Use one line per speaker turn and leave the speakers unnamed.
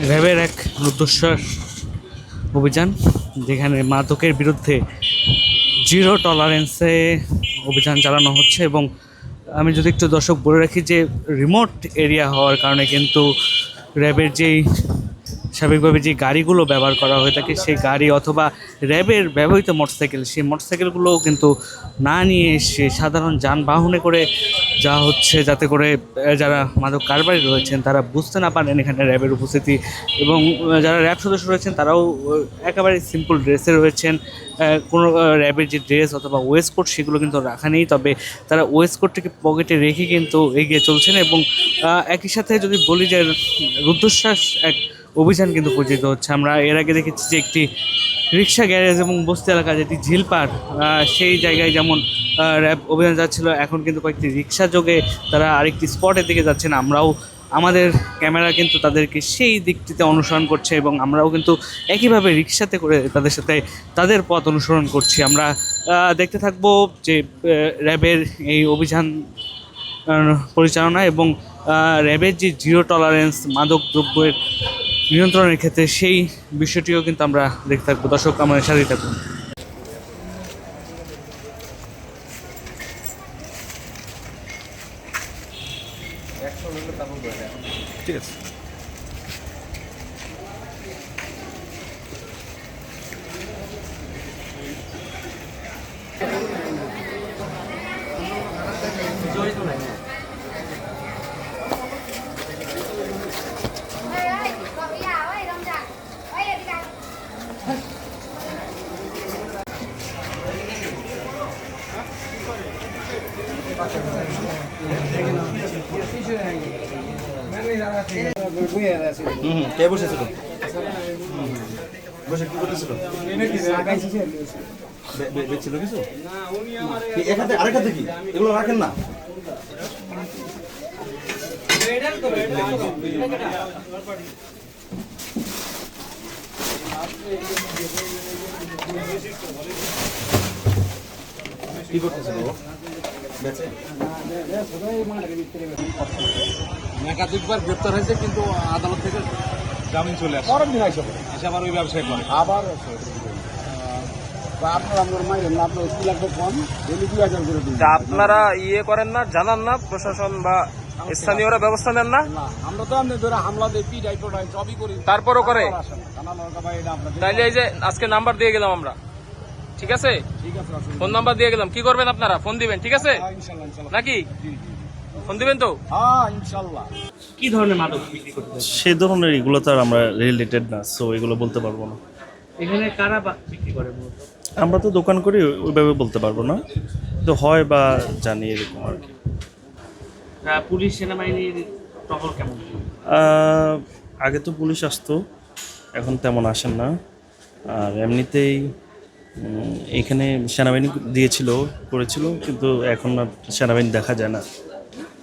র্যাবের এক রুদ্ধশ্বাস অভিযান, যেখানে মাদকের বিরুদ্ধে জিরো টলারেন্সে অভিযান চালানো হচ্ছে। এবং আমি যদি একটু দর্শক বলে রাখি যে রিমোট এরিয়া হওয়ার কারণে কিন্তু র্যাবের যেই স্বাভাবিকভাবে যে গাড়িগুলো ব্যবহার করা হয়ে থাকে, সেই গাড়ি অথবা র্যাবের ব্যবহৃত মোটরসাইকেল, সেই মোটরসাইকেলগুলোও কিন্তু না নিয়ে এসে সাধারণ যানবাহনে করে যা হচ্ছে, যাতে করে যারা মাদক কারবারি রয়েছেন তারা বুঝতে না পারেন এখানে র্যাবের উপস্থিতি। এবং যারা র্যাব সদস্য রয়েছেন তারাও একেবারে সিম্পল ড্রেসে রয়েছেন। কোনো র্যাবের যে ড্রেস অথবা ওয়েস্ট কোট সেগুলো কিন্তু রাখা নেই, তবে তারা ওয়েস্ট কোটটিকে পকেটে রেখে কিন্তু এগিয়ে চলছেন। এবং একই সাথে যদি বলি যে রুদ্ধশ্বাস এক অভিযান কিন্তু পরিচিত হচ্ছে। আমরা এর আগে দেখেছি যে একটি রিক্সা গ্যারেজ এবং বস্তি এলাকা যেটি ঝিলপাড়, সেই জায়গায় যেমন র্যাব অভিযান যাচ্ছিল, এখন কিন্তু কয়েকটি রিক্সা যোগে তারা আরেকটি স্পটের দিকে যাচ্ছেন। আমরাও আমাদের ক্যামেরা কিন্তু তাদেরকে সেই দিকটিতে অনুসরণ করছে এবং আমরাও কিন্তু একইভাবে রিক্সাতে করে তাদের সাথে তাদের পথ অনুসরণ করছি। আমরা দেখতে থাকবো যে র্যাবের এই অভিযান পরিচালনা এবং র্যাবের যে জিরো টলারেন্স মাদক দ্রব্যের নিয়ন্ত্রণের ক্ষেত্রে, সেই বিষয়টিও কিন্তু আমরা দেখতে থাকবো। দর্শক আমাদের সাথেই থাকুন। ঠিক আছে।
কে বসেছিল? বসে কি করতেছিল? বেচছিল কিছু? এখান থেকে আরেকটা দেখি, এগুলো রাখেন না? কি করতেছিল? বেচে?
একাধিকবার গ্রেপ্তার হয়েছে, কিন্তু আদালত থেকে জামিন চলে আসে। এসে আবার ওই ব্যবসায় করে। আবার আপনারা ইয়ে করেন না, জানান না প্রশাসন বা স্থানীয়রা ব্যবস্থা নেন না? আমরা তো আমাদের ধরে হামলা দেখি, সবই করি, তারপরও করে। তাইলে এই যে আজকে নাম্বার দিয়ে গেলাম আমরা, ঠিক আছে? ফোন নাম্বার দিয়ে গেলাম, কি করবেন আপনারা? ফোন দিবেন, ঠিক আছে নাকি? ফোন দিবেন তো?
কি ধরনের মাদক বিক্রি করতে?
সে ধরনের এগুলো তো আর আমরা রিলেটেড না, সো এগুলো বলতে পারবো না।
এখানে কারা বিক্রি করে মূলত?
আমরা তো দোকান করি, ওইভাবে বলতে পারবো না, তো হয় বা জানি এরকম আর কি।
পুলিশ সেনাবাহিনীর টহল কেমন?
আগে তো পুলিশ আসতো, এখন তেমন আসেন না। আর এমনিতেই এখানে সেনাবাহিনী দিয়েছিল, করেছিল, কিন্তু এখন আর সেনাবাহিনী দেখা যায় না।